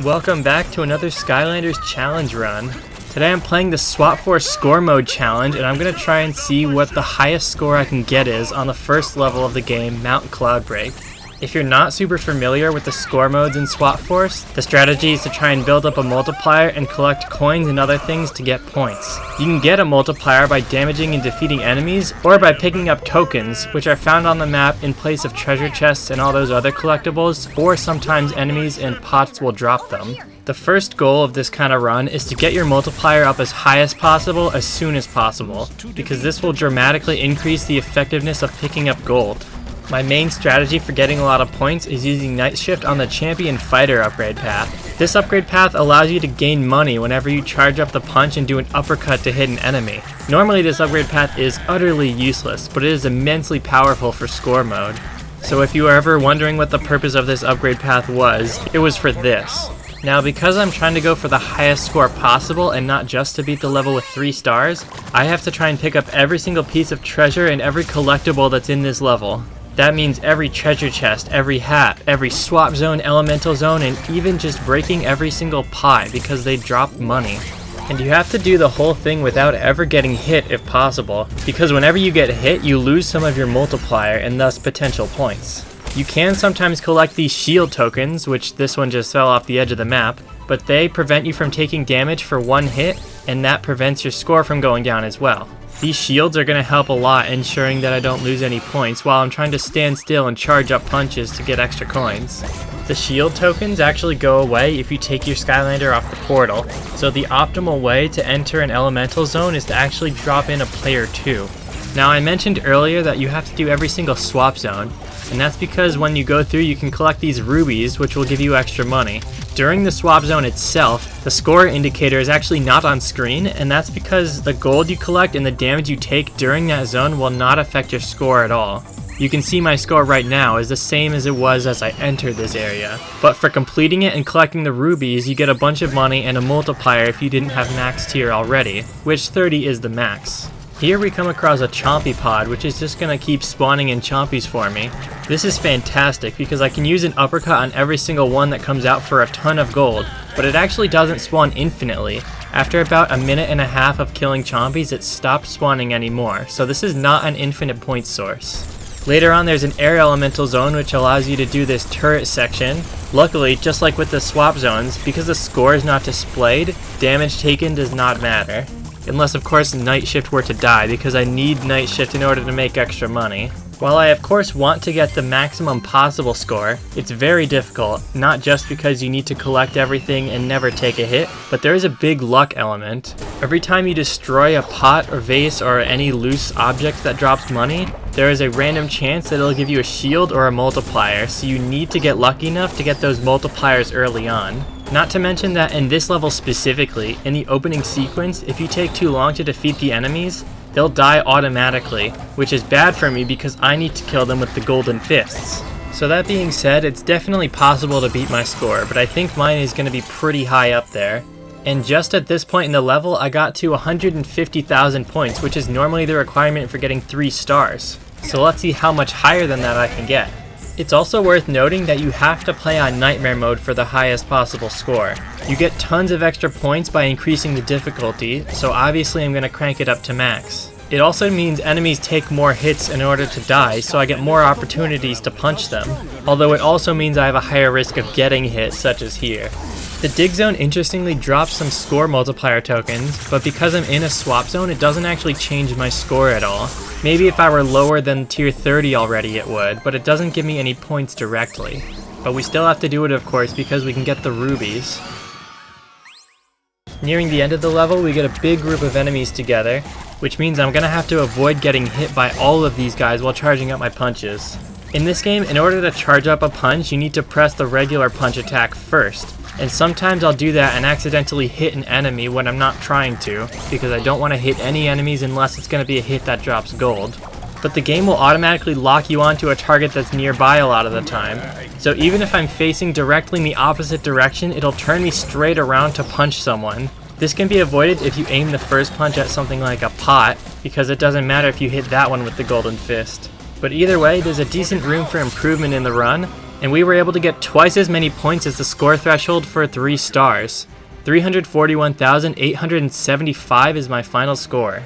Welcome back to another Skylanders challenge run. Today I'm playing the Swap Force score mode challenge, and I'm going to try and see what the highest score I can get is on the first level of the game, Mount Cloudbreak. If you're not super familiar with the score modes in Swap Force, the strategy is to try and build up a multiplier and collect coins and other things to get points. You can get a multiplier by damaging and defeating enemies, or by picking up tokens, which are found on the map in place of treasure chests and all those other collectibles, or sometimes enemies and pots will drop them. The first goal of this kind of run is to get your multiplier up as high as possible as soon as possible, because this will dramatically increase the effectiveness of picking up gold. My main strategy for getting a lot of points is using Night Shift on the Champion Fighter upgrade path. This upgrade path allows you to gain money whenever you charge up the punch and do an uppercut to hit an enemy. Normally this upgrade path is utterly useless, but it is immensely powerful for score mode. So if you are ever wondering what the purpose of this upgrade path was, it was for this. Now, because I'm trying to go for the highest score possible and not just to beat the level with 3 stars, I have to try and pick up every single piece of treasure and every collectible that's in this level. That means every treasure chest, every hat, every swap zone, elemental zone, and even just breaking every single pot because they drop money. And you have to do the whole thing without ever getting hit if possible, because whenever you get hit, you lose some of your multiplier and thus potential points. You can sometimes collect these shield tokens, which this one just fell off the edge of the map, but they prevent you from taking damage for one hit, and that prevents your score from going down as well. These shields are going to help a lot, ensuring that I don't lose any points while I'm trying to stand still and charge up punches to get extra coins. The shield tokens actually go away if you take your Skylander off the portal, so the optimal way to enter an elemental zone is to actually drop in a player 2. Now, I mentioned earlier that you have to do every single swap zone, and that's because when you go through you can collect these rubies, which will give you extra money. During the swap zone itself, the score indicator is actually not on screen, and that's because the gold you collect and the damage you take during that zone will not affect your score at all. You can see my score right now is the same as it was as I entered this area. But for completing it and collecting the rubies, you get a bunch of money and a multiplier if you didn't have max tier already, which 30 is the max. Here we come across a Chompy pod, which is just going to keep spawning in Chompies for me. This is fantastic because I can use an uppercut on every single one that comes out for a ton of gold, but it actually doesn't spawn infinitely. After about a minute and a half of killing Chompies, it stopped spawning anymore, so this is not an infinite point source. Later on there's an air elemental zone which allows you to do this turret section. Luckily, just like with the swap zones, because the score is not displayed, damage taken does not matter. Unless of course Night Shift were to die, because I need Night Shift in order to make extra money. While I of course want to get the maximum possible score, it's very difficult, not just because you need to collect everything and never take a hit, but there is a big luck element. Every time you destroy a pot or vase or any loose object that drops money, there is a random chance that it'll give you a shield or a multiplier, so you need to get lucky enough to get those multipliers early on. Not to mention that in this level specifically, in the opening sequence, if you take too long to defeat the enemies, they'll die automatically, which is bad for me because I need to kill them with the golden fists. So that being said, it's definitely possible to beat my score, but I think mine is going to be pretty high up there. And just at this point in the level, I got to 150,000 points, which is normally the requirement for getting 3 stars. So let's see how much higher than that I can get. It's also worth noting that you have to play on Nightmare mode for the highest possible score. You get tons of extra points by increasing the difficulty, so obviously I'm going to crank it up to max. It also means enemies take more hits in order to die, so I get more opportunities to punch them. Although it also means I have a higher risk of getting hit, such as here. The dig zone interestingly drops some score multiplier tokens, but because I'm in a swap zone it doesn't actually change my score at all. Maybe if I were lower than tier 30 already it would, but it doesn't give me any points directly. But we still have to do it of course because we can get the rubies. Nearing the end of the level we get a big group of enemies together, which means I'm gonna have to avoid getting hit by all of these guys while charging up my punches. In this game, in order to charge up a punch, you need to press the regular punch attack first. And sometimes I'll do that and accidentally hit an enemy when I'm not trying to, because I don't want to hit any enemies unless it's going to be a hit that drops gold. But the game will automatically lock you onto a target that's nearby a lot of the time. So even if I'm facing directly in the opposite direction, it'll turn me straight around to punch someone. This can be avoided if you aim the first punch at something like a pot, because it doesn't matter if you hit that one with the golden fist. But either way, there's a decent room for improvement in the run, and we were able to get twice as many points as the score threshold for 3 stars. 341,875 is my final score.